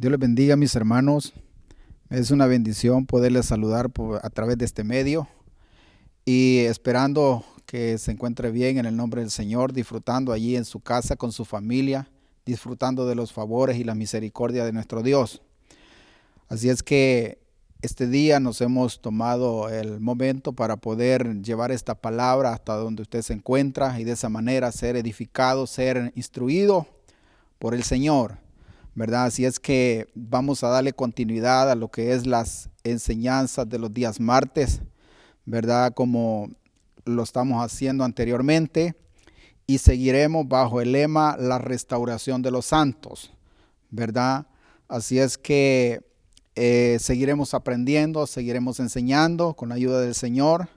Dios les bendiga, mis hermanos. Es una bendición poderles saludar a través de este medio y esperando que se encuentre bien en el nombre del Señor, disfrutando allí en su casa con su familia, disfrutando de los favores y la misericordia de nuestro Dios. Así es que este día nos hemos tomado el momento para poder llevar esta palabra hasta donde usted se encuentra y de esa manera ser edificado, ser instruido por el Señor, ¿verdad? Así es que vamos a darle continuidad a lo que es las enseñanzas de los días martes, ¿verdad? Como lo estamos haciendo anteriormente, y seguiremos bajo el lema la restauración de los santos, ¿verdad? Así es que seguiremos aprendiendo, seguiremos enseñando con la ayuda del Señor,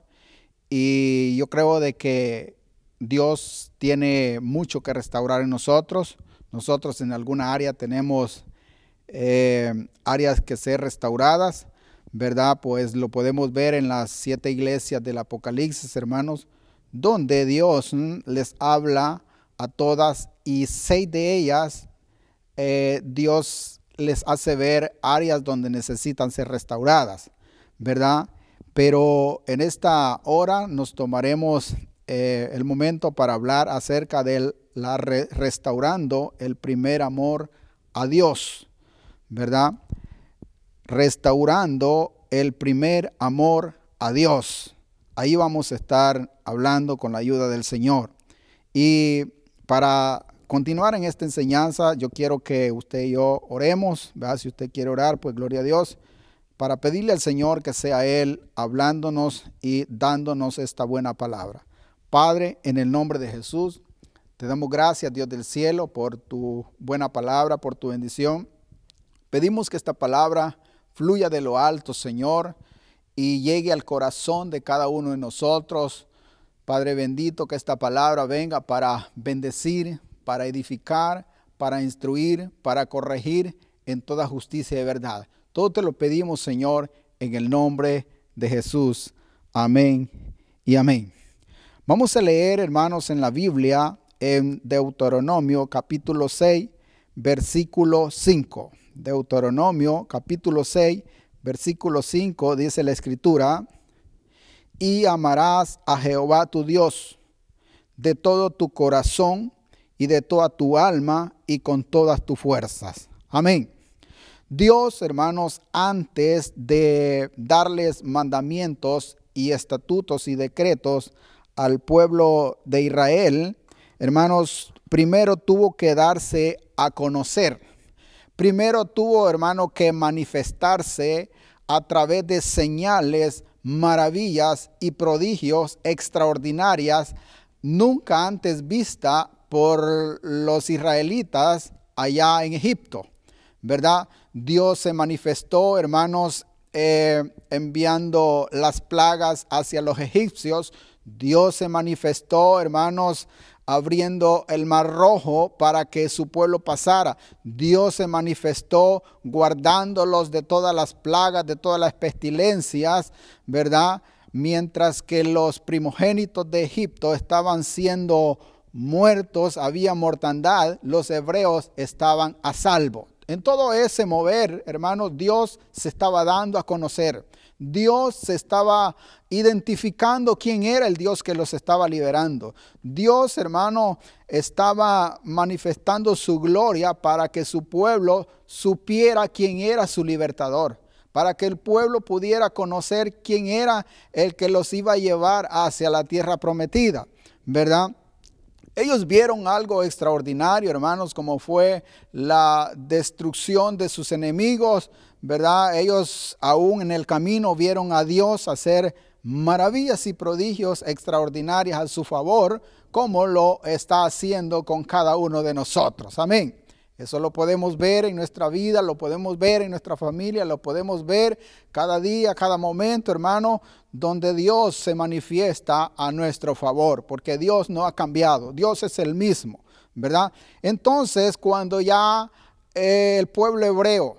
y yo creo de que Dios tiene mucho que restaurar en nosotros. Nosotros en alguna área tenemos áreas que ser restauradas, ¿verdad? Pues lo podemos ver en las 7 iglesias del Apocalipsis, hermanos, donde Dios les habla a todas y 6 de ellas Dios les hace ver áreas donde necesitan ser restauradas, ¿verdad? Pero en esta hora nos tomaremos el momento para hablar acerca de restaurando el primer amor a Dios, ¿verdad? Restaurando el primer amor a Dios. Ahí vamos a estar hablando con la ayuda del Señor. Y para continuar en esta enseñanza, yo quiero que usted y yo oremos, ¿verdad? Si usted quiere orar, pues gloria a Dios, para pedirle al Señor que sea Él hablándonos y dándonos esta buena palabra. Padre, en el nombre de Jesús, te damos gracias, Dios del cielo, por tu buena palabra, por tu bendición. Pedimos que esta palabra fluya de lo alto, Señor, y llegue al corazón de cada uno de nosotros. Padre bendito, que esta palabra venga para bendecir, para edificar, para instruir, para corregir en toda justicia y verdad. Todo te lo pedimos, Señor, en el nombre de Jesús. Amén y amén. Vamos a leer, hermanos, en la Biblia, en Deuteronomio capítulo 6, versículo 5. Deuteronomio capítulo 6, versículo 5, dice la Escritura: y amarás a Jehová tu Dios de todo tu corazón y de toda tu alma y con todas tus fuerzas. Amén. Dios, hermanos, antes de darles mandamientos y estatutos y decretos al pueblo de Israel, hermanos, primero tuvo que darse a conocer. Primero tuvo, hermano, que manifestarse a través de señales, maravillas y prodigios extraordinarias nunca antes vista por los israelitas allá en Egipto, ¿verdad? Dios se manifestó, hermanos, enviando las plagas hacia los egipcios. Dios se manifestó, hermanos, abriendo el mar rojo para que su pueblo pasara. Dios se manifestó guardándolos de todas las plagas, de todas las pestilencias, ¿verdad? Mientras que los primogénitos de Egipto estaban siendo muertos, había mortandad, los hebreos estaban a salvo. En todo ese mover, hermanos, Dios se estaba dando a conocer. Dios se estaba identificando quién era el Dios que los estaba liberando. Dios, hermano, estaba manifestando su gloria para que su pueblo supiera quién era su libertador, para que el pueblo pudiera conocer quién era el que los iba a llevar hacia la tierra prometida, ¿verdad? Ellos vieron algo extraordinario, hermanos, como fue la destrucción de sus enemigos, ¿verdad? Ellos aún en el camino vieron a Dios hacer maravillas y prodigios extraordinarias a su favor, como lo está haciendo con cada uno de nosotros. Amén. Eso lo podemos ver en nuestra vida, lo podemos ver en nuestra familia, lo podemos ver cada día, cada momento, hermano, donde Dios se manifiesta a nuestro favor, porque Dios no ha cambiado, Dios es el mismo, ¿verdad? Entonces, cuando ya el pueblo hebreo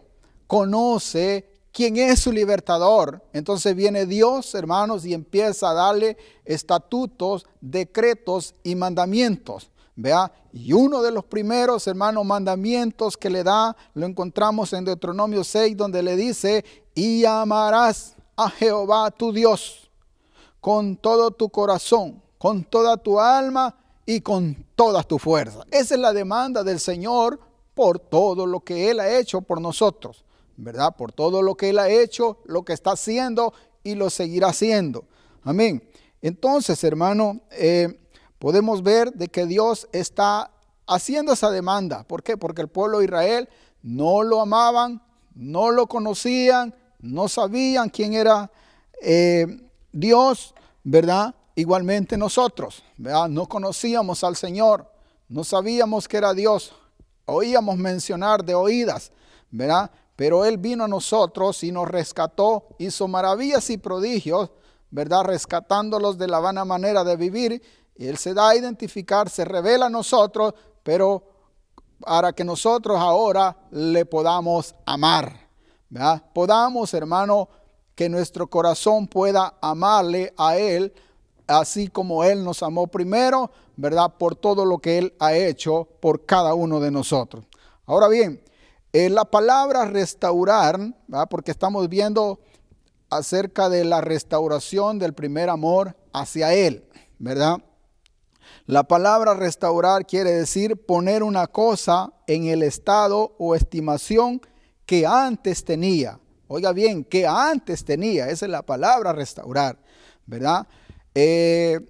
conoce quién es su libertador, entonces viene Dios, hermanos, y empieza a darle estatutos, decretos y mandamientos, Vea, y uno de los primeros, hermanos, mandamientos que le da, lo encontramos en Deuteronomio 6, donde le dice, y amarás a Jehová tu Dios con todo tu corazón, con toda tu alma y con toda tu fuerza. Esa es la demanda del Señor por todo lo que Él ha hecho por nosotros, ¿verdad? Por todo lo que Él ha hecho, lo que está haciendo y lo seguirá haciendo. Amén. Entonces, hermano, podemos ver de que Dios está haciendo esa demanda. ¿Por qué? Porque el pueblo de Israel no lo amaban, no lo conocían, no sabían quién era Dios, ¿verdad? Igualmente nosotros, ¿verdad? No conocíamos al Señor, no sabíamos que era Dios, oíamos mencionar de oídas, ¿verdad? Pero Él vino a nosotros y nos rescató, hizo maravillas y prodigios, ¿verdad? Rescatándolos de la vana manera de vivir. Y Él se da a identificar, se revela a nosotros, pero para que nosotros ahora le podamos amar, ¿verdad? Podamos, hermano, que nuestro corazón pueda amarle a Él, así como Él nos amó primero, ¿verdad? Por todo lo que Él ha hecho por cada uno de nosotros. Ahora bien, la palabra restaurar, ¿verdad? Porque estamos viendo acerca de la restauración del primer amor hacia Él, ¿verdad? La palabra restaurar quiere decir poner una cosa en el estado o estimación que antes tenía. Oiga bien, que antes tenía. Esa es la palabra restaurar, ¿verdad? En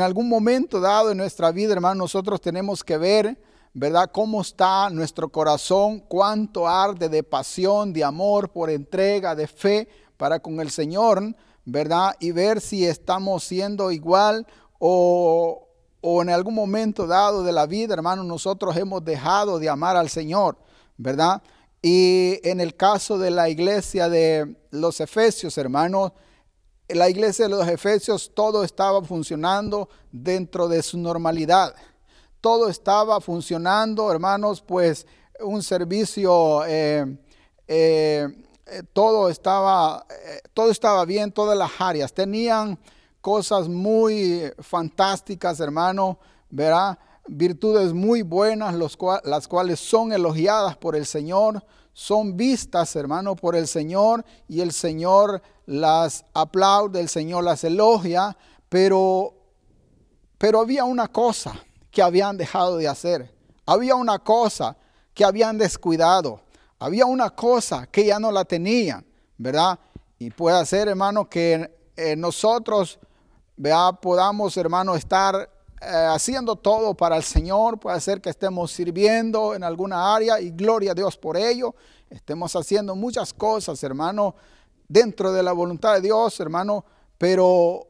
algún momento dado en nuestra vida, hermano, nosotros tenemos que ver, ¿verdad?, cómo está nuestro corazón, cuánto arde de pasión, de amor, por entrega, de fe para con el Señor, ¿verdad? Y ver si estamos siendo igual o en algún momento dado de la vida, hermano, nosotros hemos dejado de amar al Señor, ¿verdad? Y en el caso de la iglesia de los Efesios, hermanos, en la iglesia de los Efesios todo estaba funcionando dentro de su normalidad. Todo estaba funcionando, hermanos, pues un servicio, todo estaba bien, todas las áreas. Tenían cosas muy fantásticas, hermano, ¿verdad? Virtudes muy buenas, las cuales son elogiadas por el Señor, son vistas, hermano, por el Señor, y el Señor las aplaude, el Señor las elogia, pero había una cosa que habían dejado de hacer, había una cosa que habían descuidado, había una cosa que ya no la tenían, ¿verdad? Y puede ser, hermano, que nosotros, ¿verdad?, podamos, hermano, estar haciendo todo para el Señor. Puede ser que estemos sirviendo en alguna área y gloria a Dios por ello. Estemos haciendo muchas cosas, hermano, dentro de la voluntad de Dios, hermano, pero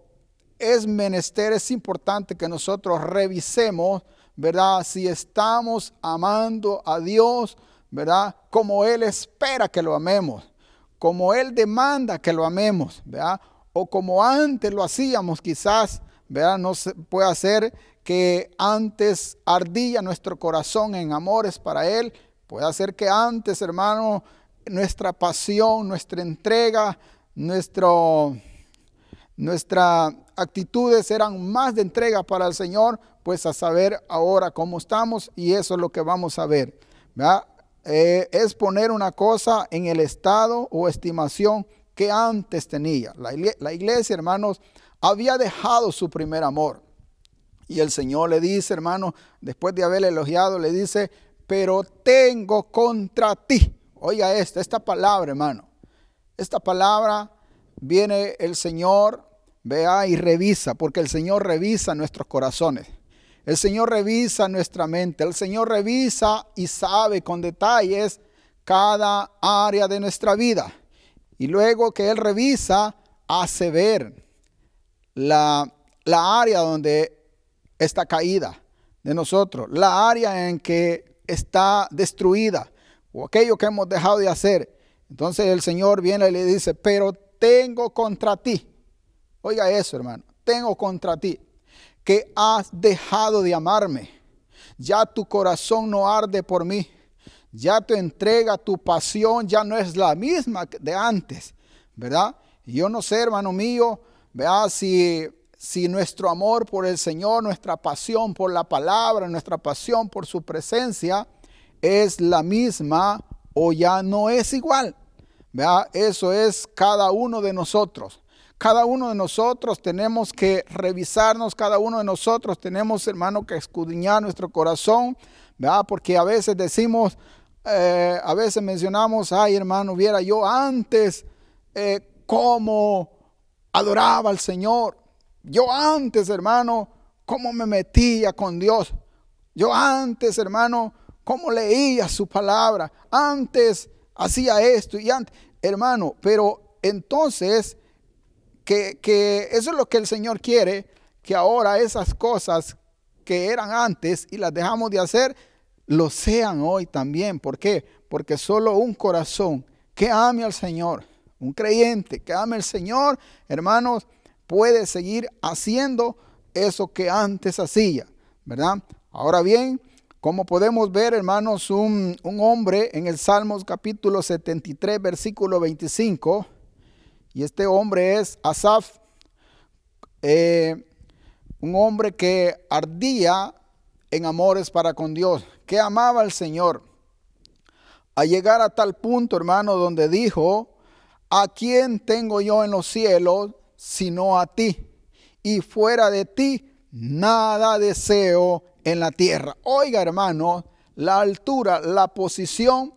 es menester, es importante que nosotros revisemos, ¿verdad?, si estamos amando a Dios, ¿verdad?, como Él espera que lo amemos, como Él demanda que lo amemos, ¿verdad?, o como antes lo hacíamos quizás, ¿verdad? No puede ser que antes ardía nuestro corazón en amores para Él. Puede ser que antes, hermano, nuestra pasión, nuestra entrega, nuestras actitudes eran más de entrega para el Señor. Pues a saber ahora cómo estamos, y eso es lo que vamos a ver, ¿verdad? Es poner una cosa en el estado o estimación que antes tenía. La iglesia, hermanos, había dejado su primer amor. Y el Señor le dice, hermano, después de haberle elogiado, le dice, pero tengo contra ti. Oiga esta palabra, hermano. Esta palabra viene el Señor, vea, y revisa, porque el Señor revisa nuestros corazones. El Señor revisa nuestra mente. El Señor revisa y sabe con detalles cada área de nuestra vida. Y luego que Él revisa, hace ver la área donde está caída de nosotros, la área en que está destruida, o aquello que hemos dejado de hacer. Entonces el Señor viene y le dice, pero tengo contra ti. Oiga eso, hermano, tengo contra ti, que has dejado de amarme. Ya tu corazón no arde por mí. Ya tu entrega, tu pasión ya no es la misma de antes, ¿verdad? Y yo no sé, hermano mío, ¿verdad?, si si nuestro amor por el Señor, nuestra pasión por la palabra, nuestra pasión por su presencia es la misma o ya no es igual. ¿Verdad? Eso es cada uno de nosotros. Cada uno de nosotros tenemos que revisarnos, cada uno de nosotros tenemos, hermano, que escudriñar nuestro corazón, ¿verdad? Porque a veces decimos, a veces mencionamos, ay hermano, viera yo antes cómo adoraba al Señor. Yo antes, hermano, cómo me metía con Dios. Yo antes, hermano, cómo leía su palabra. Antes hacía esto y antes, hermano, pero entonces que eso es lo que el Señor quiere, que ahora esas cosas que eran antes y las dejamos de hacer, lo sean hoy también. ¿Por qué? Porque solo un corazón que ame al Señor, un creyente que ame al Señor, hermanos, puede seguir haciendo eso que antes hacía, ¿verdad? Ahora bien, como podemos ver, hermanos, un hombre en el Salmos capítulo 73, versículo 25, y este hombre es Asaf, un hombre que ardía en amores para con Dios, que amaba al Señor, a llegar a tal punto, hermano, donde dijo, ¿a quién tengo yo en los cielos sino a ti? Y fuera de ti nada deseo en la tierra. Oiga, hermano, la altura, la posición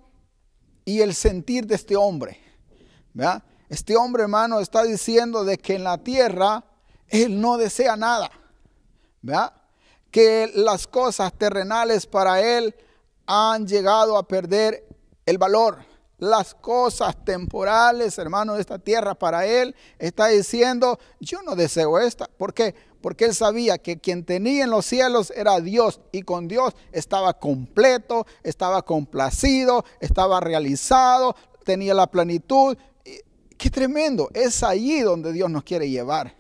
y el sentir de este hombre, ¿verdad? Este hombre, hermano, está diciendo de que en la tierra él no desea nada, ¿verdad? Que las cosas terrenales para él han llegado a perder el valor. Las cosas temporales, hermano, de esta tierra para él está diciendo, yo no deseo esta. ¿Por qué? Porque él sabía que quien tenía en los cielos era Dios y con Dios estaba completo, estaba complacido, estaba realizado, tenía la plenitud. ¡Qué tremendo! Es allí donde Dios nos quiere llevar.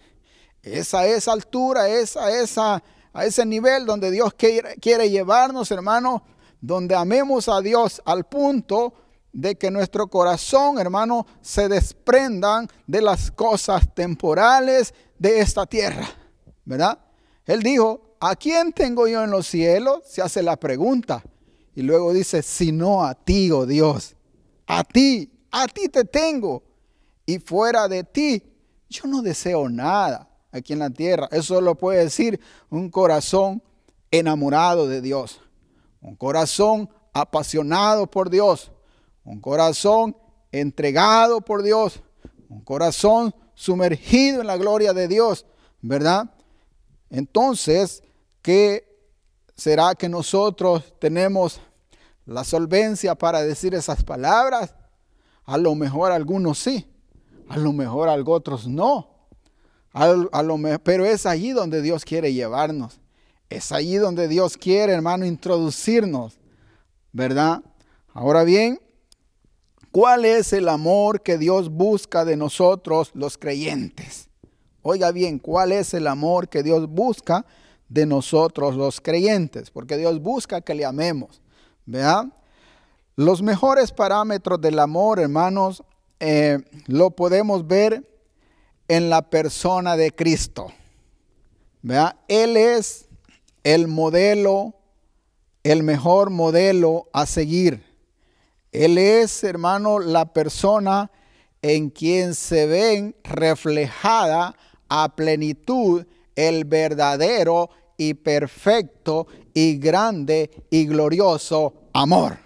Es a esa altura, a ese nivel donde Dios quiere llevarnos, hermano, donde amemos a Dios al punto de que nuestro corazón, hermano, se desprendan de las cosas temporales de esta tierra, ¿verdad? Él dijo, ¿a quién tengo yo en los cielos? Se hace la pregunta. Y luego dice, sino a ti, oh Dios. A ti te tengo. Y fuera de ti, yo no deseo nada aquí en la tierra. Eso lo puede decir un corazón enamorado de Dios. Un corazón apasionado por Dios. Un corazón entregado por Dios. Un corazón sumergido en la gloria de Dios, ¿verdad? Entonces, ¿qué será que nosotros tenemos la solvencia para decir esas palabras? A lo mejor algunos sí. A lo mejor otros no. Pero es allí donde Dios quiere llevarnos. Es allí donde Dios quiere, hermano, introducirnos, ¿verdad? Ahora bien, ¿cuál es el amor que Dios busca de nosotros los creyentes? Oiga bien, ¿cuál es el amor que Dios busca de nosotros los creyentes? Porque Dios busca que le amemos, ¿verdad? Los mejores parámetros del amor, hermanos, lo podemos ver en la persona de Cristo, ¿verdad? Él es el modelo, el mejor modelo a seguir. Él es, hermano, la persona en quien se ven reflejada a plenitud el verdadero y perfecto y grande y glorioso amor,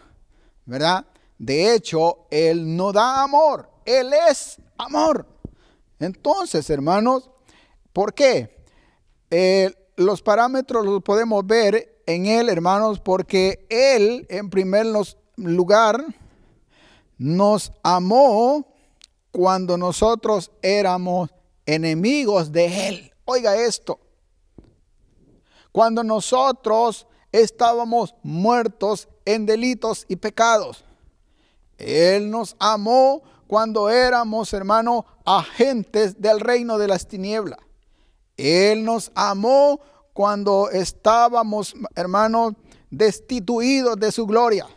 ¿verdad? De hecho, Él no da amor, Él es amor. Entonces, hermanos, ¿por qué? Los parámetros los podemos ver en Él, hermanos, porque Él, en primer lugar, nos amó cuando nosotros éramos enemigos de Él. Oiga esto. Cuando nosotros estábamos muertos en delitos y pecados. Él nos amó cuando éramos, hermano, agentes del reino de las tinieblas. Él nos amó cuando estábamos, hermano, destituidos de su gloria.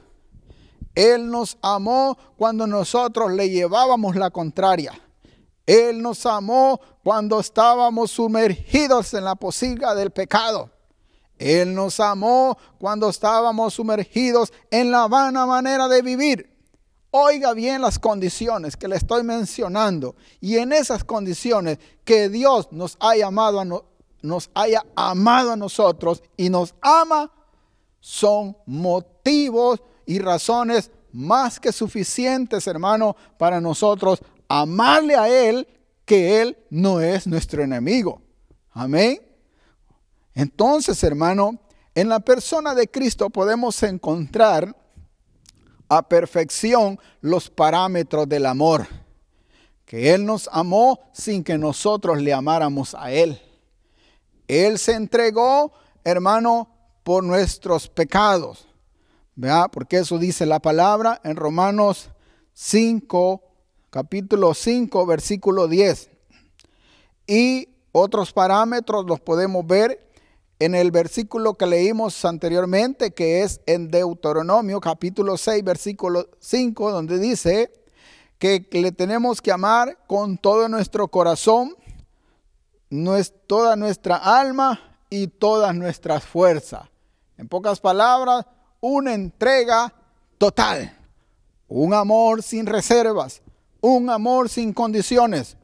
Él nos amó cuando nosotros le llevábamos la contraria. Él nos amó cuando estábamos sumergidos en la pocilga del pecado. Él nos amó cuando estábamos sumergidos en la vana manera de vivir. Oiga bien las condiciones que le estoy mencionando. Y en esas condiciones que Dios nos haya amado a nosotros y nos ama, son motivos y razones más que suficientes, hermano, para nosotros amarle a Él, que Él no es nuestro enemigo. Amén. Entonces, hermano, en la persona de Cristo podemos encontrar a perfección los parámetros del amor. Que Él nos amó sin que nosotros le amáramos a Él. Él se entregó, hermano, por nuestros pecados. ¿Verdad? Porque eso dice la palabra en Romanos 5, capítulo 5, versículo 10. Y otros parámetros los podemos ver en el versículo que leímos anteriormente, que es en Deuteronomio capítulo 6, versículo 5, donde dice que le tenemos que amar con todo nuestro corazón, toda nuestra alma y todas nuestras fuerzas. En pocas palabras, una entrega total, un amor sin reservas, un amor sin condiciones.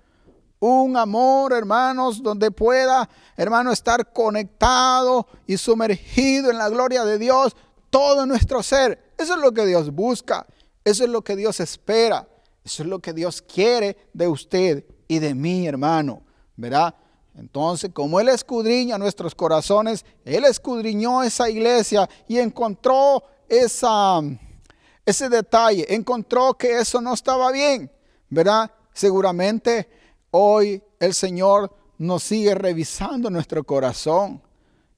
Un amor, hermanos, donde pueda, hermano, estar conectado y sumergido en la gloria de Dios, todo nuestro ser. Eso es lo que Dios busca, eso es lo que Dios espera, eso es lo que Dios quiere de usted y de mí, hermano, ¿verdad? Entonces, como Él escudriña nuestros corazones, Él escudriñó esa iglesia y encontró ese detalle, encontró que eso no estaba bien, ¿verdad? Seguramente hoy el Señor nos sigue revisando nuestro corazón.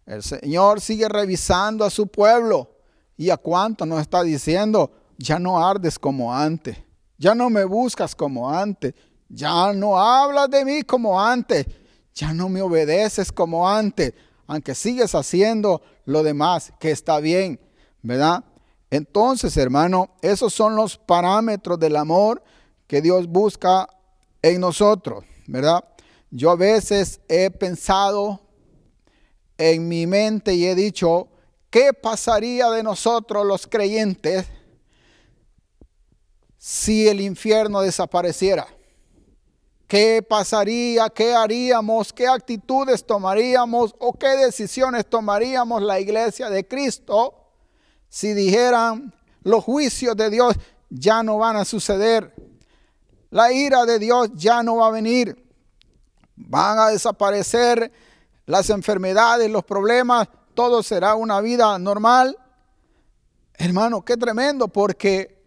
El Señor sigue revisando a su pueblo. ¿Y a cuánto nos está diciendo? Ya no ardes como antes. Ya no me buscas como antes. Ya no hablas de mí como antes. Ya no me obedeces como antes. Aunque sigues haciendo lo demás, que está bien, ¿verdad? Entonces, hermano, esos son los parámetros del amor que Dios busca en nosotros, ¿verdad? Yo a veces he pensado en mi mente y he dicho, ¿qué pasaría de nosotros los creyentes si el infierno desapareciera? ¿Qué pasaría? ¿Qué haríamos? ¿Qué actitudes tomaríamos? ¿O qué decisiones tomaríamos la iglesia de Cristo si dijeran los juicios de Dios ya no van a suceder? La ira de Dios ya no va a venir. Van a desaparecer las enfermedades, los problemas. Todo será una vida normal. Hermano, qué tremendo, porque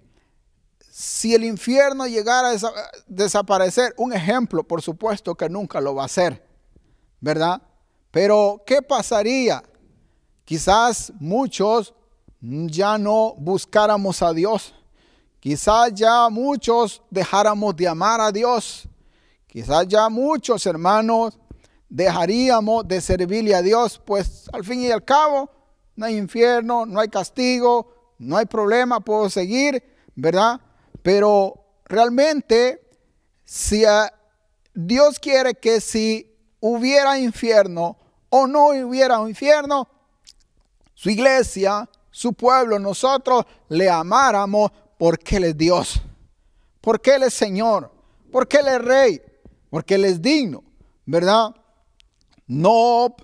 si el infierno llegara a desaparecer, un ejemplo, por supuesto que nunca lo va a hacer, ¿verdad? Pero ¿qué pasaría? Quizás muchos ya no buscáramos a Dios. Quizás ya muchos dejáramos de amar a Dios. Quizás ya muchos, hermanos, dejaríamos de servirle a Dios, pues al fin y al cabo no hay infierno, no hay castigo, no hay problema, puedo seguir, ¿verdad? Pero realmente, si Dios quiere que si hubiera infierno o no hubiera un infierno, su iglesia, su pueblo, nosotros le amáramos porque Él es Dios, porque Él es Señor, porque Él es Rey, porque Él es digno, ¿verdad? No,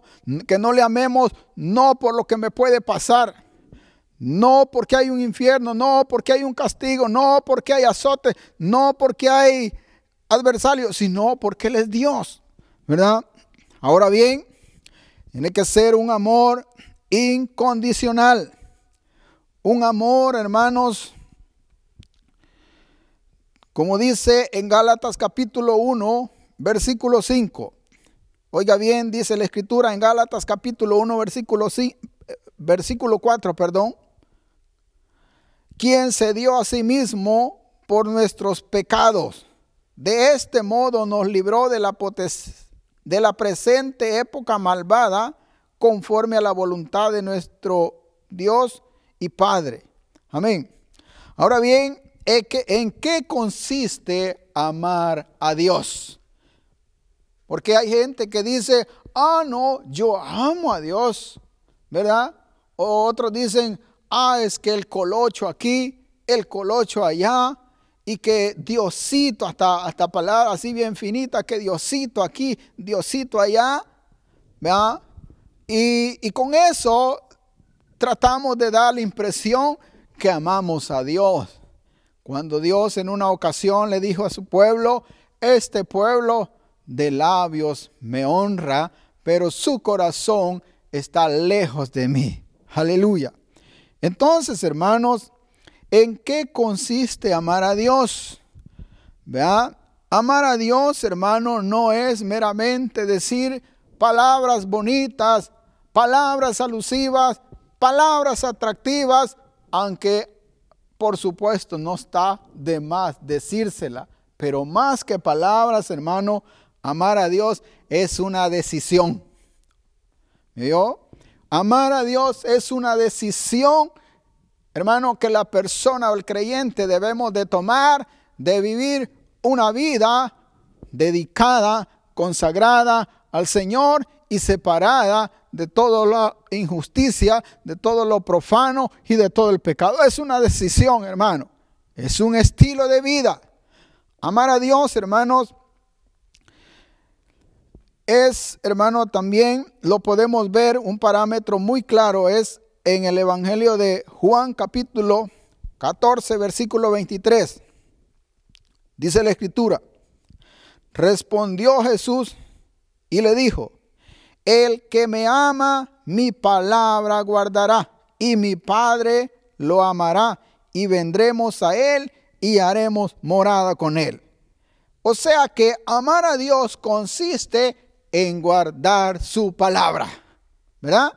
que no le amemos, no por lo que me puede pasar, no porque hay un infierno, no porque hay un castigo, no porque hay azote, no porque hay adversario, sino porque Él es Dios, ¿verdad? Ahora bien, tiene que ser un amor incondicional, un amor, hermanos, como dice en Gálatas capítulo 1, versículo 5. Oiga bien, dice la escritura en Gálatas capítulo 1, versículo 4, perdón. Quien se dio a sí mismo por nuestros pecados. De este modo nos libró de la presente época malvada, conforme a la voluntad de nuestro Dios y Padre. Amén. Ahora bien, ¿en qué consiste amar a Dios? Porque hay gente que dice, no, yo amo a Dios, ¿verdad? O otros dicen, es que el colocho aquí, el colocho allá, y que Diosito, hasta palabras así bien finitas, que Diosito aquí, Diosito allá, ¿verdad? Y con eso tratamos de dar la impresión que amamos a Dios. Cuando Dios en una ocasión le dijo a su pueblo, este pueblo de labios me honra, pero su corazón está lejos de mí. Aleluya. Entonces, hermanos, ¿en qué consiste amar a Dios? ¿Verdad? Amar a Dios, hermano, no es meramente decir palabras bonitas, palabras alusivas, palabras atractivas, aunque por supuesto no está de más decírsela. Pero más que palabras, hermano, amar a Dios es una decisión. ¿Vio? Amar a Dios es una decisión, hermano, que la persona o el creyente debemos de tomar, de vivir una vida dedicada, consagrada al Señor y separada de toda la injusticia, de todo lo profano y de todo el pecado. Es una decisión, hermano. Es un estilo de vida. Amar a Dios, hermanos, es, hermano, también lo podemos ver, un parámetro muy claro es en el Evangelio de Juan capítulo 14, versículo 23. Dice la Escritura, respondió Jesús y le dijo, el que me ama, mi palabra guardará, y mi Padre lo amará, y vendremos a él y haremos morada con él. O sea que amar a Dios consiste en guardar su palabra, ¿verdad?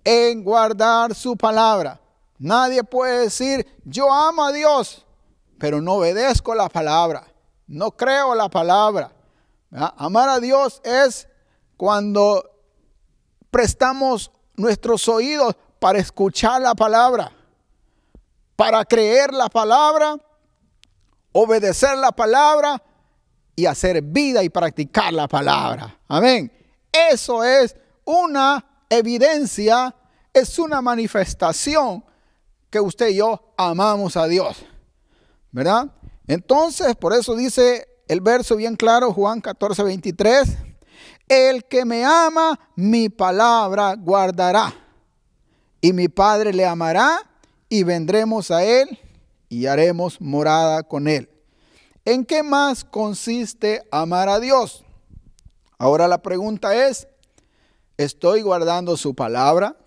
En guardar su palabra. Nadie puede decir, yo amo a Dios, pero no obedezco la palabra, no creo la palabra. ¿Verdad? Amar a Dios es cuando prestamos nuestros oídos para escuchar la palabra, para creer la palabra, obedecer la palabra y hacer vida y practicar la palabra. Amén. Eso es una evidencia, es una manifestación que usted y yo amamos a Dios, ¿verdad? Entonces, por eso dice el verso bien claro, Juan 14, 23, el que me ama, mi palabra guardará, y mi Padre le amará, y vendremos a él, y haremos morada con él. ¿En qué más consiste amar a Dios? Ahora la pregunta es, ¿estoy guardando su palabra?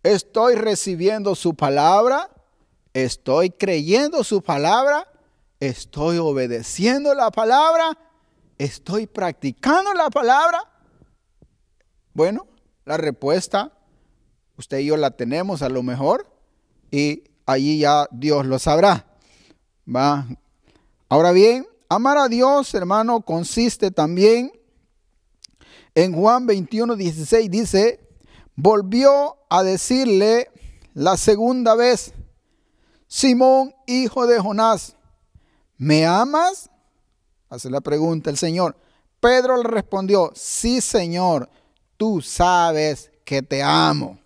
¿Estoy recibiendo su palabra? ¿Estoy creyendo su palabra? ¿Estoy obedeciendo la palabra? ¿Estoy practicando la palabra? Bueno, la respuesta, usted y yo la tenemos a lo mejor, y allí ya Dios lo sabrá. ¿Va? Ahora bien, amar a Dios, hermano, consiste también en Juan 21, 16, dice, volvió a decirle la segunda vez, Simón, hijo de Jonás, ¿me amas? Hace la pregunta el Señor. Pedro le respondió, sí, Señor, tú sabes que te amo.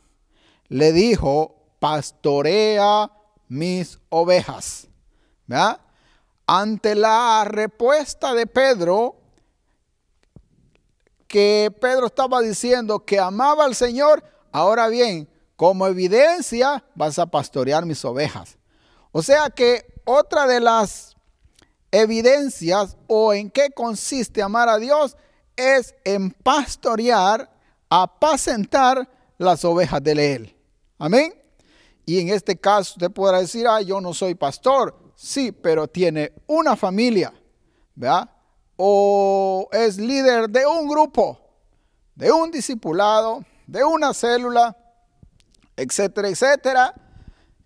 Le dijo, pastorea mis ovejas. ¿Verdad? Ante la respuesta de Pedro, que Pedro estaba diciendo que amaba al Señor, ahora bien, como evidencia vas a pastorear mis ovejas. O sea que otra de las evidencias o en qué consiste amar a Dios es en pastorear, apacentar las ovejas de Él. Amén. Y en este caso usted podrá decir, yo no soy pastor. Sí, pero tiene una familia, ¿verdad? O es líder de un grupo, de un discipulado, de una célula, etcétera, etcétera.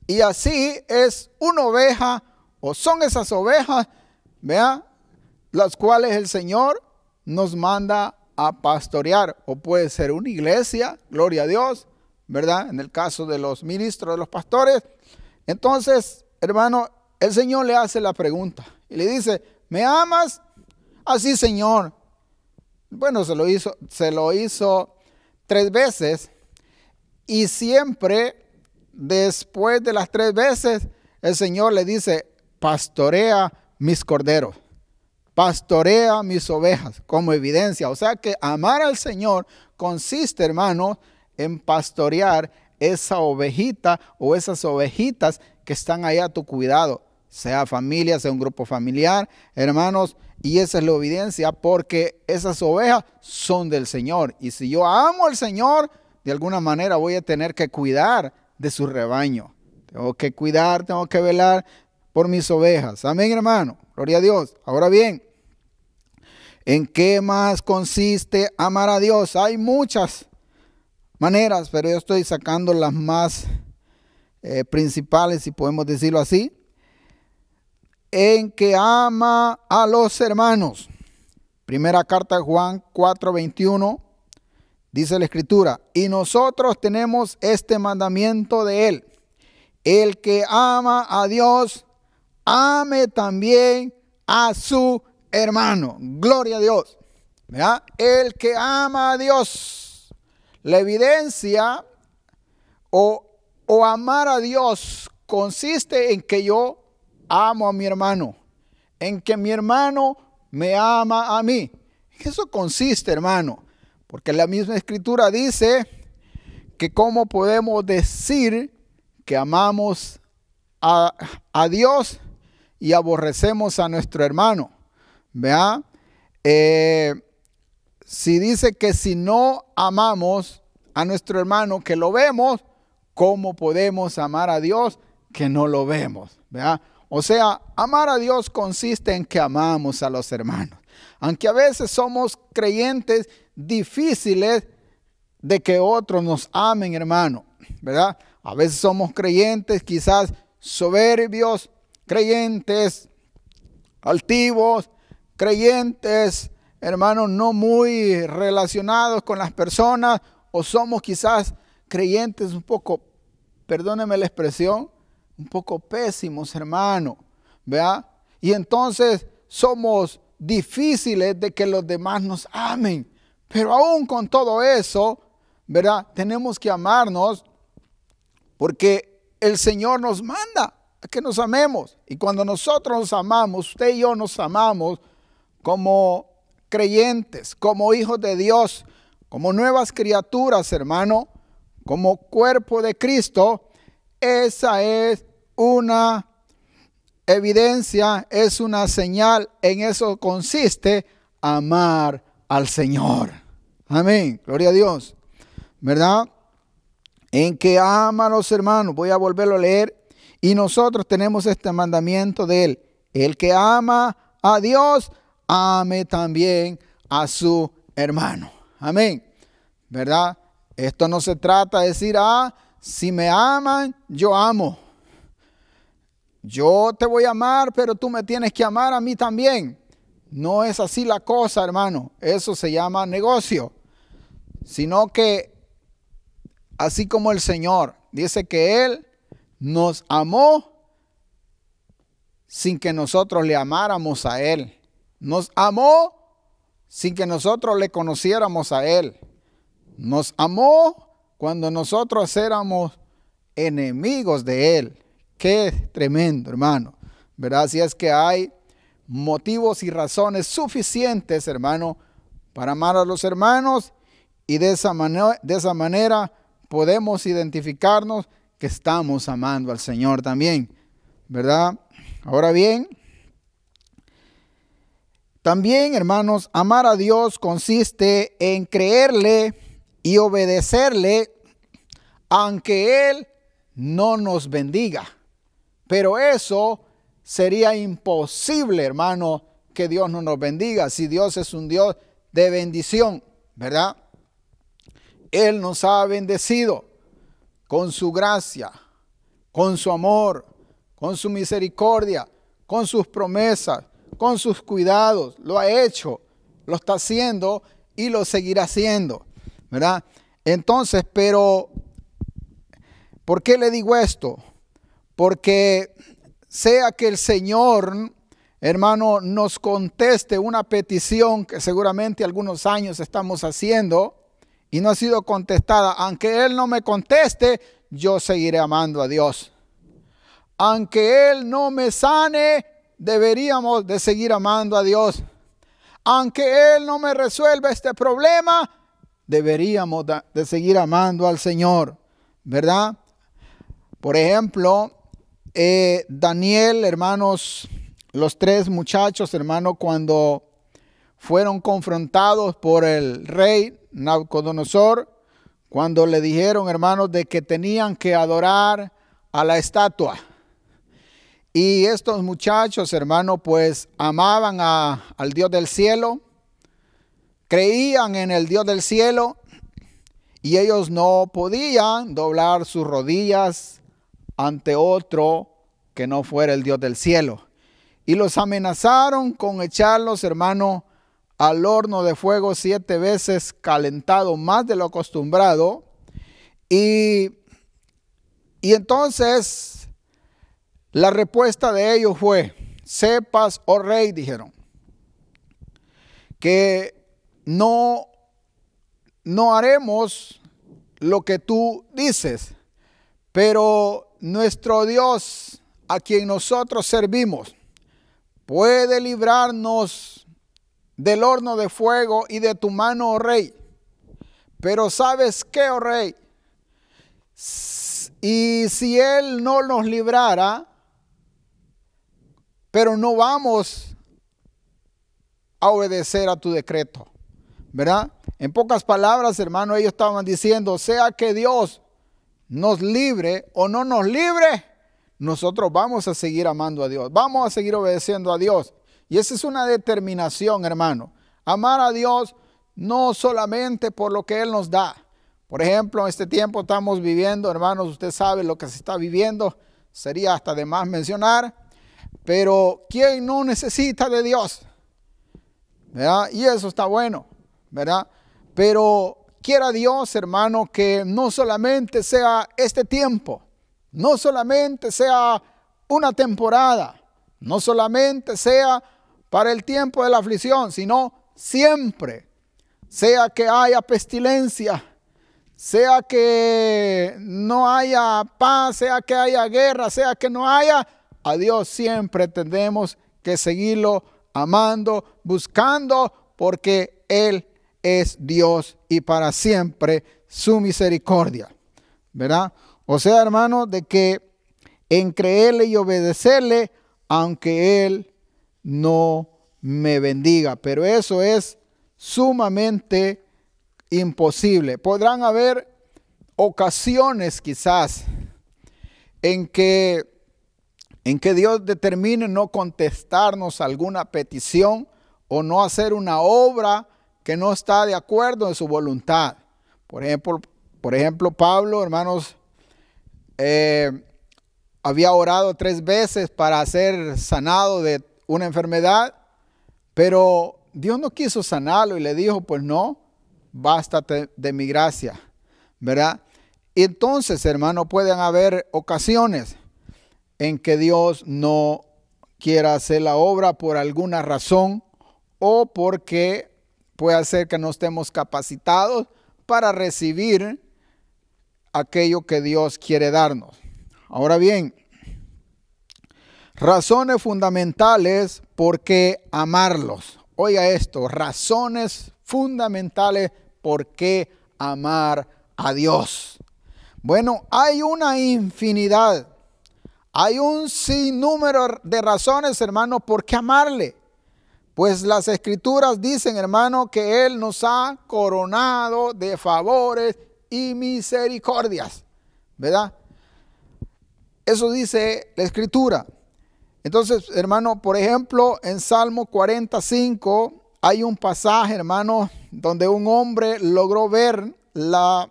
Y así es una oveja, o son esas ovejas, ¿verdad? Las cuales el Señor nos manda a pastorear. O puede ser una iglesia, gloria a Dios, ¿verdad? En el caso de los ministros, de los pastores. Entonces, hermano, el Señor le hace la pregunta y le dice, ¿me amas? Así, Señor. Bueno, se lo hizo 3 veces y siempre después de las 3 veces el Señor le dice, pastorea mis corderos, pastorea mis ovejas, como evidencia. O sea que amar al Señor consiste, hermano, en pastorear esa ovejita o esas ovejitas que están ahí a tu cuidado, sea familia, sea un grupo familiar, hermanos, y esa es la evidencia porque esas ovejas son del Señor. Y si yo amo al Señor, de alguna manera voy a tener que cuidar de su rebaño. Tengo que cuidar, tengo que velar por mis ovejas. Amén, hermano. Gloria a Dios. Ahora bien, ¿en qué más consiste amar a Dios? Hay muchas maneras, pero yo estoy sacando las más principales, si podemos decirlo así. En que ama a los hermanos. Primera carta de Juan 4:21. Dice la Escritura, y nosotros tenemos este mandamiento de Él. El que ama a Dios, ame también a su hermano. Gloria a Dios. ¿Verdad? El que ama a Dios. La evidencia o amar a Dios consiste en que yo amo a mi hermano, en que mi hermano me ama a mí. Eso consiste, hermano, porque la misma Escritura dice que cómo podemos decir que amamos a Dios y aborrecemos a nuestro hermano. ¿Vea? Si dice que si no amamos a nuestro hermano que lo vemos, ¿cómo podemos amar a Dios que no lo vemos? ¿Vea? O sea, amar a Dios consiste en que amamos a los hermanos. Aunque a veces somos creyentes difíciles de que otros nos amen, hermano, ¿verdad? A veces somos creyentes quizás soberbios, creyentes altivos, creyentes, hermanos, no muy relacionados con las personas, o somos quizás creyentes un poco, perdóneme la expresión, un poco pésimos, hermano, ¿verdad? Y entonces somos difíciles de que los demás nos amen. Pero aún con todo eso, ¿verdad? Tenemos que amarnos porque el Señor nos manda a que nos amemos. Y cuando nosotros nos amamos, usted y yo nos amamos como creyentes, como hijos de Dios, como nuevas criaturas, hermano, como cuerpo de Cristo. Esa es una evidencia, es una señal. En eso consiste amar al Señor. Amén. Gloria a Dios. ¿Verdad? En que ama a los hermanos. Voy a volverlo a leer. Y nosotros tenemos este mandamiento de Él. El que ama a Dios, ame también a su hermano. Amén. ¿Verdad? Esto no se trata de decir, si me aman, yo amo. Yo te voy a amar, pero tú me tienes que amar a mí también. No es así la cosa, hermano. Eso se llama negocio. Sino que, así como el Señor dice que Él nos amó sin que nosotros le amáramos a Él. Nos amó sin que nosotros le conociéramos a Él. Nos amó cuando nosotros éramos enemigos de Él. Qué tremendo, hermano. ¿Verdad? Así es que hay motivos y razones suficientes, hermano, para amar a los hermanos, y de esa manera podemos identificarnos que estamos amando al Señor también, ¿verdad? Ahora bien, también, hermanos, amar a Dios consiste en creerle y obedecerle aunque Él no nos bendiga. Pero eso sería imposible, hermano, que Dios no nos bendiga, si Dios es un Dios de bendición, ¿verdad? Él nos ha bendecido con su gracia, con su amor, con su misericordia, con sus promesas, con sus cuidados. Lo ha hecho, lo está haciendo y lo seguirá haciendo, ¿verdad? Entonces, pero, ¿por qué le digo esto? Porque sea que el Señor, hermano, nos conteste una petición que seguramente algunos años estamos haciendo y no ha sido contestada. Aunque Él no me conteste, yo seguiré amando a Dios. Aunque Él no me sane, deberíamos de seguir amando a Dios. Aunque Él no me resuelva este problema, deberíamos de seguir amando al Señor, ¿verdad? Por ejemplo, Daniel, hermanos, los 3 muchachos, hermanos, cuando fueron confrontados por el rey Nabucodonosor, cuando le dijeron, hermanos, de que tenían que adorar a la estatua. Y estos muchachos, hermanos, pues amaban al Dios del cielo, creían en el Dios del cielo, y ellos no podían doblar sus rodillas ante otro que no fuera el Dios del cielo. Y los amenazaron con echarlos, hermanos, al horno de fuego 7 veces calentado, más de lo acostumbrado. Y entonces la respuesta de ellos fue: sepas, oh rey, dijeron, que no haremos lo que tú dices, pero nuestro Dios, a quien nosotros servimos, puede librarnos del horno de fuego y de tu mano, oh rey. Pero ¿sabes qué, oh rey? Y si Él no nos librara, pero no vamos a obedecer a tu decreto, ¿verdad? En pocas palabras, hermano, ellos estaban diciendo, sea que Dios nos libre o no nos libre, nosotros vamos a seguir amando a Dios, vamos a seguir obedeciendo a Dios. Y esa es una determinación, hermano. Amar a Dios no solamente por lo que Él nos da. Por ejemplo, en este tiempo estamos viviendo, hermanos, usted sabe lo que se está viviendo, sería hasta de más mencionar. Pero ¿quién no necesita de Dios? ¿Verdad? Y eso está bueno, ¿verdad? Pero quiera Dios, hermano, que no solamente sea este tiempo, no solamente sea una temporada, no solamente sea para el tiempo de la aflicción, sino siempre, sea que haya pestilencia, sea que no haya paz, sea que haya guerra, sea que no haya, a Dios siempre tenemos que seguirlo amando, buscando, porque Él es Dios y para siempre su misericordia, ¿verdad? O sea, hermano, de que en creerle y obedecerle, aunque Él no me bendiga, pero eso es sumamente imposible. Podrán haber ocasiones quizás en que Dios determine no contestarnos alguna petición o no hacer una obra que no está de acuerdo en su voluntad. Por ejemplo, Pablo, hermanos, había orado 3 veces para ser sanado de una enfermedad, pero Dios no quiso sanarlo y le dijo, pues no, bástate de mi gracia, ¿verdad? Y entonces, hermano, pueden haber ocasiones en que Dios no quiera hacer la obra por alguna razón o porque puede hacer que no estemos capacitados para recibir aquello que Dios quiere darnos. Ahora bien, razones fundamentales por qué amarlos. Oiga esto, razones fundamentales por qué amar a Dios. Bueno, hay una infinidad. Hay un sinnúmero de razones, hermano, por qué amarle. Pues las escrituras dicen, hermano, que Él nos ha coronado de favores y misericordias, ¿verdad? Eso dice la escritura. Entonces, hermano, por ejemplo, en Salmo 45 hay un pasaje, hermano, donde un hombre logró ver la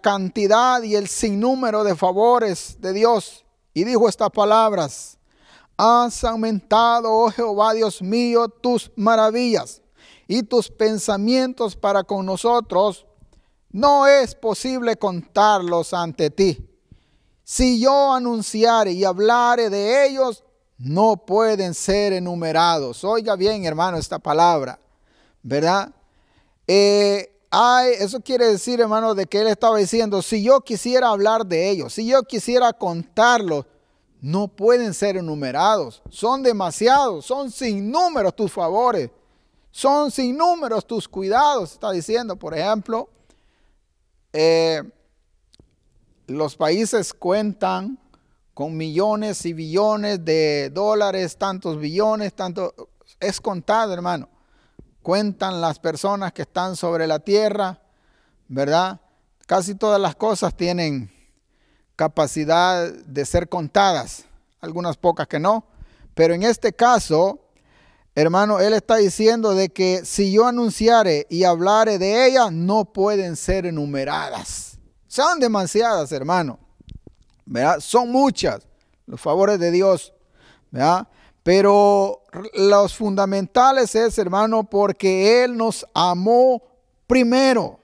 cantidad y el sinnúmero de favores de Dios. Y dijo estas palabras: has aumentado, oh Jehová, Dios mío, tus maravillas y tus pensamientos para con nosotros. No es posible contarlos ante ti. Si yo anunciare y hablare de ellos, no pueden ser enumerados. Oiga bien, hermano, esta palabra, ¿verdad? Eso quiere decir, hermano, de que él estaba diciendo, si yo quisiera hablar de ellos, si yo quisiera contarlos, no pueden ser enumerados. Son demasiados, son sin números tus favores, son sin números tus cuidados. Está diciendo, por ejemplo, los países cuentan con millones y billones de dólares, tantos billones, tanto es contado, hermano. Cuentan las personas que están sobre la tierra, ¿verdad? Casi todas las cosas tienen capacidad de ser contadas, algunas pocas que no. Pero en este caso, hermano, él está diciendo de que si yo anunciare y hablare de ellas, no pueden ser enumeradas. Son demasiadas, hermano, ¿verdad? Son muchas los favores de Dios, ¿verdad? Pero los fundamentales es, hermano, porque Él nos amó primero.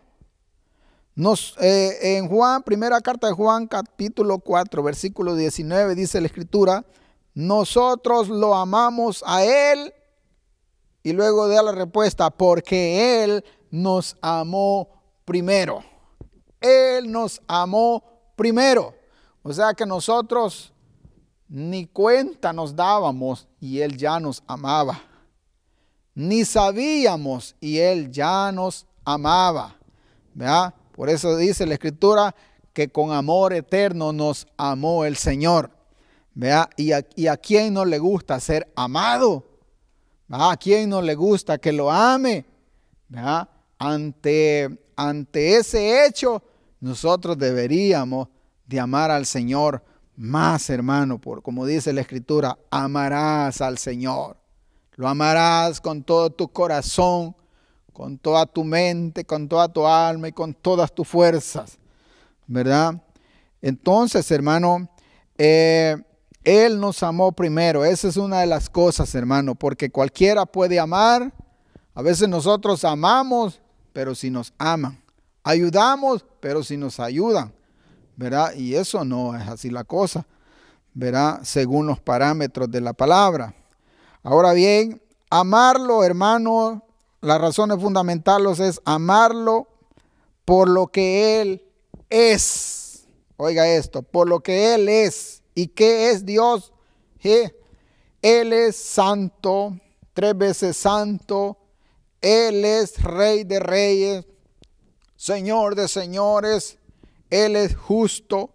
En Juan, primera carta de Juan, capítulo 4, versículo 19, dice la Escritura, nosotros lo amamos a Él, y luego da la respuesta, porque Él nos amó primero. Él nos amó primero. O sea que nosotros ni cuenta nos dábamos y Él ya nos amaba. Ni sabíamos y Él ya nos amaba. ¿Verdad? Por eso dice la Escritura que con amor eterno nos amó el Señor. ¿Verdad? ¿Y a quién no le gusta ser amado? ¿Verdad? ¿A quién no le gusta que lo ame? ¿Verdad? Ante ese hecho, nosotros deberíamos de amar al Señor más, hermano, por como dice la Escritura, amarás al Señor. Lo amarás con todo tu corazón, con toda tu mente, con toda tu alma y con todas tus fuerzas, ¿verdad? Entonces, hermano, Él nos amó primero. Esa es una de las cosas, hermano, porque cualquiera puede amar. A veces nosotros amamos, pero si nos aman. Ayudamos, pero si nos ayudan, ¿verdad? Y eso no es así la cosa, ¿verdad? Según los parámetros de la palabra. Ahora bien, amarlo, hermano, las razones fundamentales es amarlo por lo que Él es. Oiga esto, por lo que Él es. ¿Y qué es Dios? Él es santo, 3 veces santo. Él es Rey de reyes, Señor de señores. Él es justo,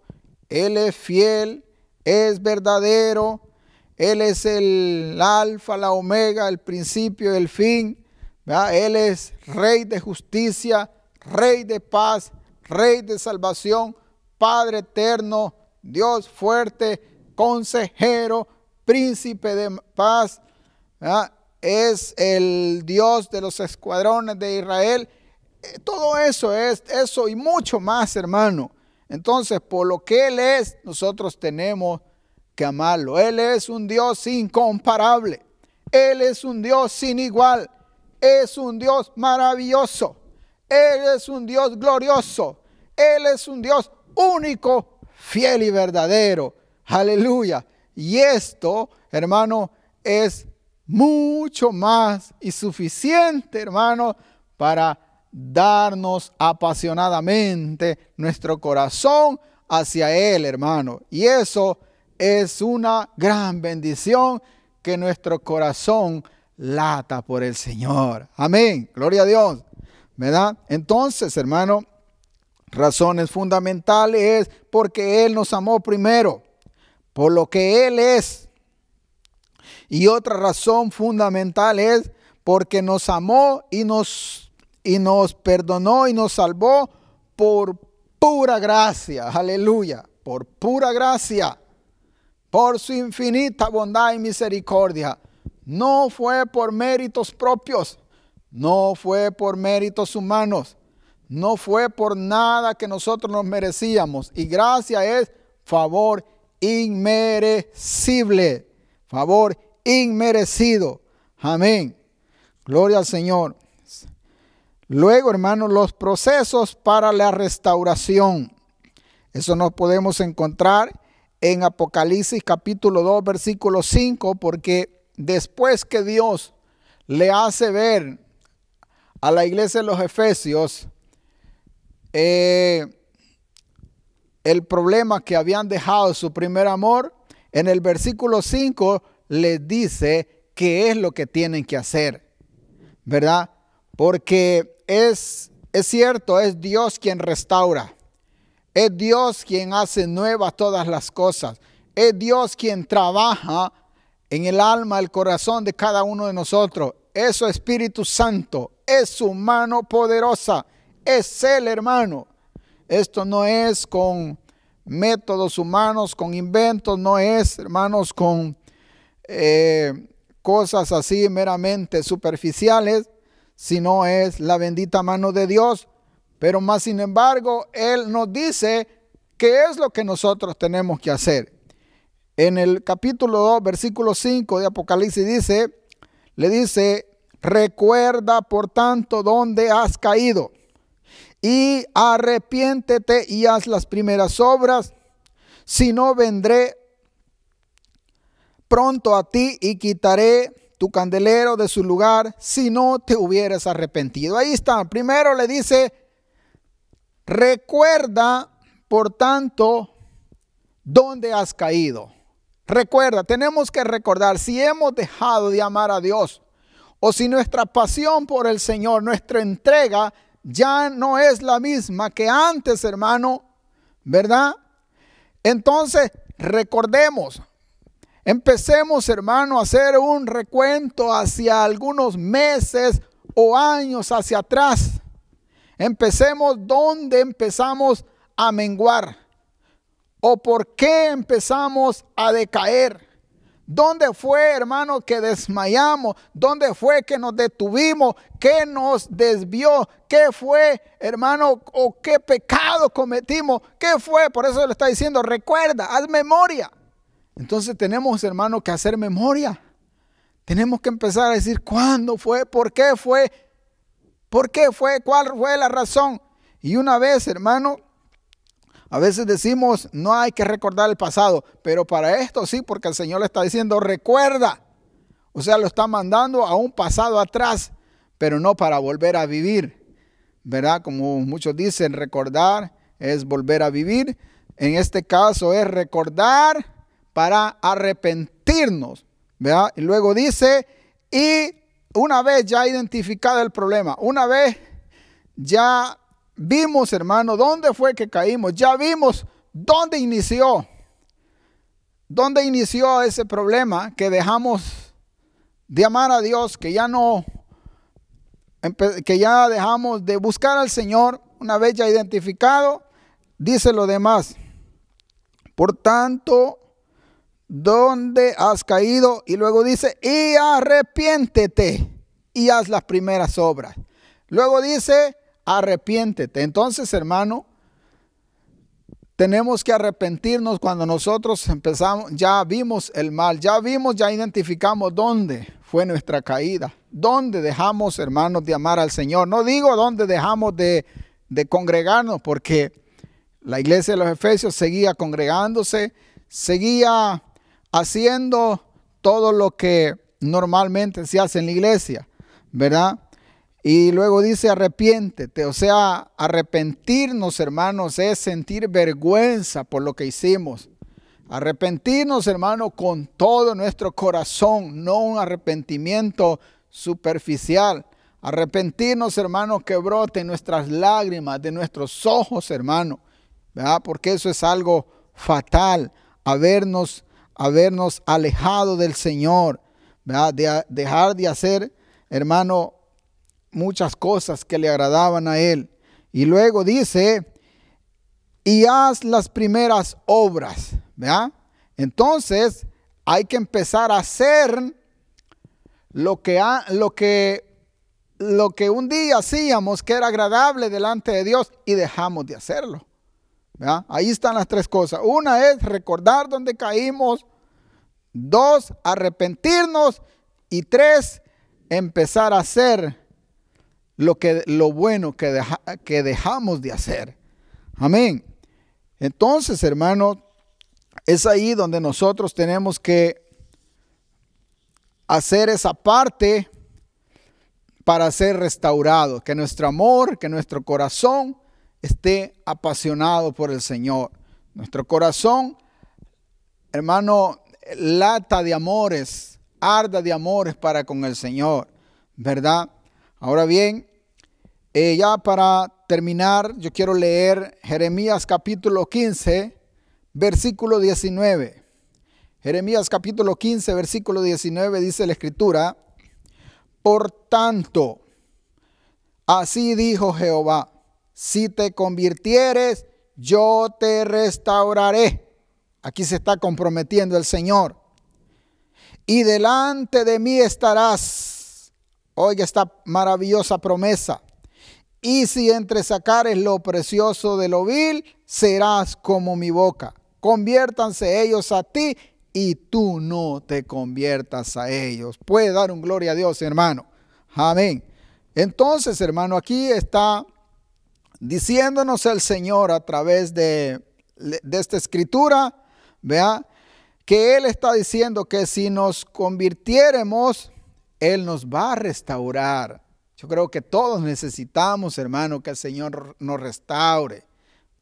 Él es fiel, es verdadero. Él es el alfa, la omega, el principio y el fin, ¿verdad? Él es Rey de justicia, Rey de paz, Rey de salvación, Padre eterno, Dios fuerte, consejero, príncipe de paz, ¿verdad? Es el Dios de los escuadrones de Israel. Todo eso es eso y mucho más, hermano. Entonces, por lo que Él es, nosotros tenemos que amarlo. Él es un Dios incomparable. Él es un Dios sin igual. Es un Dios maravilloso. Él es un Dios glorioso. Él es un Dios único, fiel y verdadero. Aleluya. Y esto, hermano, es mucho más y suficiente, hermano, para darnos apasionadamente nuestro corazón hacia Él, hermano. Y eso es una gran bendición, que nuestro corazón lata por el Señor. Amén. Gloria a Dios. ¿Verdad? Entonces, hermano, razones fundamentales es porque Él nos amó primero, por lo que Él es. Y otra razón fundamental es porque nos amó y nos perdonó y nos salvó por pura gracia. Aleluya. Por pura gracia. Por su infinita bondad y misericordia. No fue por méritos propios. No fue por méritos humanos. No fue por nada que nosotros nos merecíamos. Y gracia es favor inmerecible. Favor inmerecido. Amén. Gloria al Señor. Luego, hermanos, los procesos para la restauración. Eso nos podemos encontrar en Apocalipsis capítulo 2, versículo 5, porque después que Dios le hace ver a la iglesia de los Efesios el problema que habían dejado su primer amor, en el versículo 5 les dice qué es lo que tienen que hacer, ¿verdad? Porque es cierto, es Dios quien restaura, es Dios quien hace nuevas todas las cosas, es Dios quien trabaja en el alma, el corazón de cada uno de nosotros. Es su Espíritu Santo, es su mano poderosa, es Él, hermano. Esto no es con métodos humanos, con inventos, no es, hermanos, con cosas así meramente superficiales, sino es la bendita mano de Dios. Pero más sin embargo, Él nos dice qué es lo que nosotros tenemos que hacer. En el capítulo 2, versículo 5 de Apocalipsis le dice, recuerda por tanto dónde has caído y arrepiéntete y haz las primeras obras, si no vendré pronto a ti y quitaré tu candelero de su lugar si no te hubieras arrepentido. Ahí está. Primero le dice, recuerda por tanto dónde has caído. Recuerda, tenemos que recordar si hemos dejado de amar a Dios o si nuestra pasión por el Señor, nuestra entrega ya no es la misma que antes, hermano, ¿verdad? Entonces, recordemos, empecemos, hermano, a hacer un recuento hacia algunos meses o años hacia atrás. Empecemos donde empezamos a menguar. ¿O por qué empezamos a decaer? ¿Dónde fue, hermano, que desmayamos? ¿Dónde fue que nos detuvimos? ¿Qué nos desvió? ¿Qué fue, hermano, o qué pecado cometimos? ¿Qué fue? Por eso le está diciendo, recuerda, haz memoria. Entonces tenemos, hermano, que hacer memoria. Tenemos que empezar a decir cuándo fue, por qué fue, cuál fue la razón. Y una vez, hermano, a veces decimos, no hay que recordar el pasado, pero para esto sí, porque el Señor le está diciendo, recuerda. O sea, lo está mandando a un pasado atrás, pero no para volver a vivir, ¿verdad? Como muchos dicen, recordar es volver a vivir. En este caso es recordar para arrepentirnos, ¿verdad? Y luego dice, y una vez ya identificado el problema, una vez ya vimos, hermano, dónde fue que caímos. Ya vimos dónde inició ese problema, que dejamos de amar a Dios, que ya dejamos de buscar al Señor. Una vez ya identificado, dice lo demás. Por tanto, ¿dónde has caído? Y luego dice, y arrepiéntete y haz las primeras obras. Luego dice, arrepiéntete. Entonces, hermano, tenemos que arrepentirnos cuando nosotros empezamos, ya vimos el mal, ya identificamos dónde fue nuestra caída, dónde dejamos, hermanos, de amar al Señor. No digo dónde dejamos de congregarnos, porque la iglesia de los Efesios seguía congregándose, seguía haciendo todo lo que normalmente se hace en la iglesia, ¿verdad? Y luego dice arrepiéntete, o sea, arrepentirnos, hermanos, es sentir vergüenza por lo que hicimos. Arrepentirnos, hermanos, con todo nuestro corazón, no un arrepentimiento superficial. Arrepentirnos, hermanos, que broten nuestras lágrimas de nuestros ojos, hermanos, ¿verdad? Porque eso es algo fatal, habernos alejado del Señor, ¿verdad? De dejar de hacer, hermano, muchas cosas que le agradaban a Él. Y luego dice, y haz las primeras obras, ¿verdad? Entonces hay que empezar a hacer lo que un día hacíamos que era agradable delante de Dios y dejamos de hacerlo, ¿verdad? Ahí están las tres cosas. Una es recordar dónde caímos. 2, arrepentirnos. Y 3, empezar a hacer lo bueno que dejamos de hacer. Amén. Entonces, hermanos, Es ahí donde nosotros tenemos que hacer esa parte para ser restaurados, que nuestro amor, que nuestro corazón esté apasionado por el Señor. Nuestro corazón, hermano, lata de amores, arda de amores para con el Señor, ¿verdad? Ahora bien, ya para terminar, yo quiero leer Jeremías capítulo 15, versículo 19. Jeremías capítulo 15, versículo 19 dice la Escritura: por tanto, así dijo Jehová, si te convirtieres, yo te restauraré. Aquí se está comprometiendo el Señor. Y delante de mí estarás. Oiga esta maravillosa promesa. Y si entresacares lo precioso de lo vil, serás como mi boca. Conviértanse ellos a ti y tú no te conviertas a ellos. Puede dar un gloria a Dios, hermano. Amén. Entonces, hermano, aquí está diciéndonos el Señor a través de esta escritura, vea, que Él está diciendo que si nos convirtiéramos, Él nos va a restaurar. Yo creo que todos necesitamos, hermano, que el Señor nos restaure.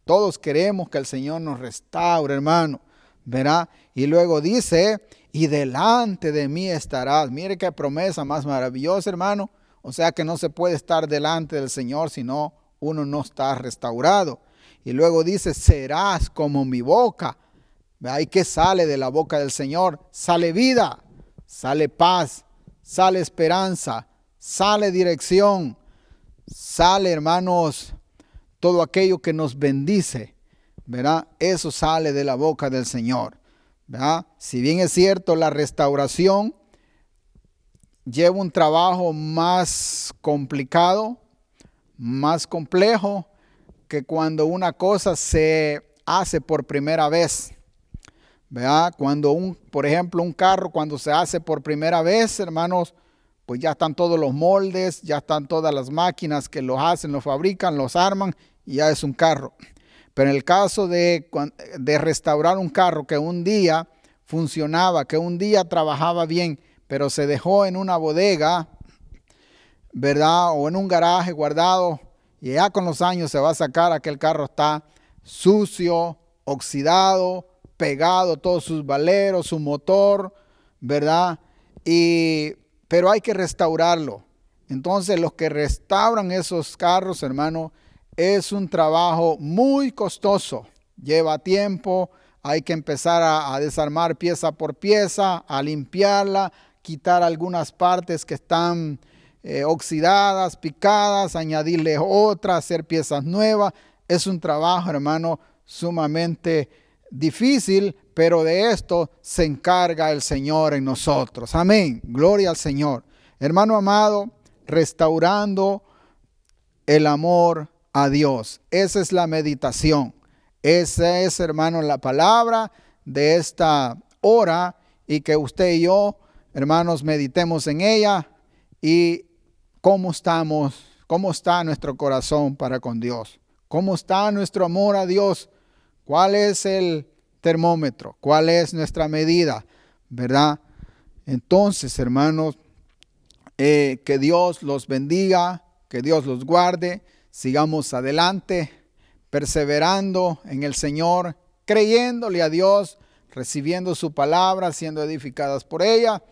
Todos queremos que el Señor nos restaure, hermano, ¿verdad? Y luego dice, y delante de mí estarás. Mire qué promesa más maravillosa, hermano. O sea que no se puede estar delante del Señor si no uno no está restaurado. Y luego dice, serás como mi boca. ¿Y qué sale de la boca del Señor? Sale vida, sale paz, sale esperanza, sale dirección, sale, hermanos, todo aquello que nos bendice, ¿verdad? Eso sale de la boca del Señor, ¿verdad? Si bien es cierto, la restauración lleva un trabajo más complicado, más complejo que cuando una cosa se hace por primera vez, ¿verdad? Cuando por ejemplo, un carro cuando se hace por primera vez, hermanos, pues ya están todos los moldes, ya están todas las máquinas que los hacen, los fabrican, los arman y ya es un carro. Pero en el caso de restaurar un carro que un día funcionaba, que un día trabajaba bien, pero se dejó en una bodega, ¿verdad? O en un garaje guardado, y ya con los años se va a sacar, aquel carro está sucio, oxidado, pegado, todos sus valeros, su motor, ¿verdad? Pero hay que restaurarlo. Entonces, los que restauran esos carros, hermano, es un trabajo muy costoso. Lleva tiempo, hay que empezar a desarmar pieza por pieza, a limpiarla, quitar algunas partes que están oxidadas, picadas, añadirle otras, hacer piezas nuevas. Es un trabajo, hermano, sumamente difícil, pero de esto se encarga el Señor en nosotros. Amén. Gloria al Señor. Hermano amado, restaurando el amor a Dios. Esa es la meditación. Esa es, hermano, la palabra de esta hora, y que usted y yo, hermanos, meditemos en ella y cómo está nuestro corazón para con Dios. ¿Cómo está nuestro amor a Dios? ¿Cuál es el termómetro? ¿Cuál es nuestra medida? ¿Verdad? Entonces, hermanos, que Dios los bendiga, que Dios los guarde. Sigamos adelante, perseverando en el Señor, creyéndole a Dios, recibiendo su palabra, siendo edificadas por ella,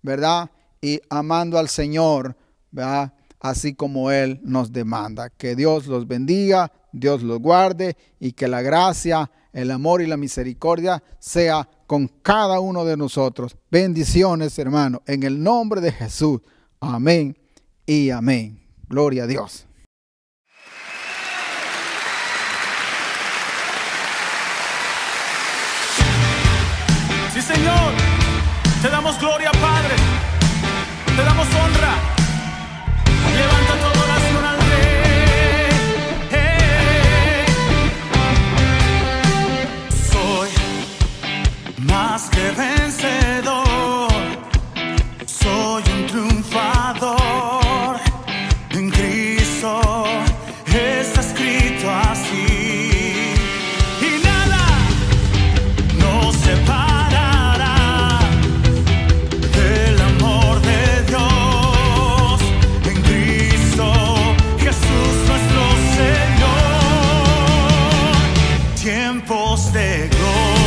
¿verdad? Y amando al Señor, ¿verdad? Así como Él nos demanda. Que Dios los bendiga, Dios los guarde, y que la gracia, el amor y la misericordia sea con cada uno de nosotros. Bendiciones, hermano, en el nombre de Jesús. Amén y amén. Gloria a Dios. Sí, Señor, te damos gloria, Padre, te damos honra. Levanta tu oración al Rey. Soy más que vencedor, soy un triunfador en Cristo, está escrito así. Y nada, no sé tiempos de gloria.